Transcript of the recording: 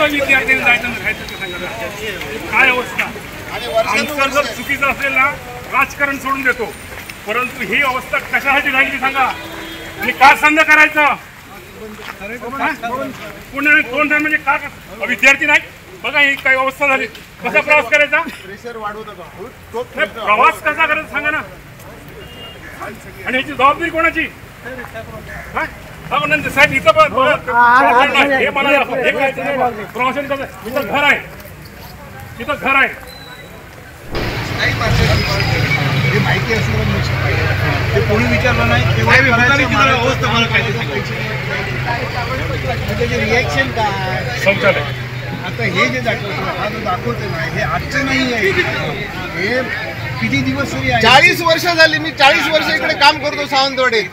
कसं विद्यार्थ्यांनी जायचं राहायचं ते सांगा, काय अवस्था. आमचं जर चुकीचं असेल ना, राजकारण सोडून देतो, परंतु ही अवस्था कशासाठी राहिली सांगा. आणि का संघ करायचं पुणे कोण म्हणजे का विद्यार्थी नाही. बघा ही काही अवस्था झाली, कसा प्रवास करायचा, प्रवास कसा करायचा सांगा ना. आणि याची जबाबदारी कोणाची. साहेब इथं पण हे मला प्रवासन कसं, इथं घर आहे, इथं घर आहे. माहिती असलं ते कोणी विचारलं नाही. त्याचे रिॲक्शन काय शौचालय आता हे जे दाखवतो, हा जो दाखवतो ना, हे आजचं नाही आहे. हे किती दिवस 40 वर्ष झाली. मी 40 वर्ष इकडे काम करतो सावंतवाडीत.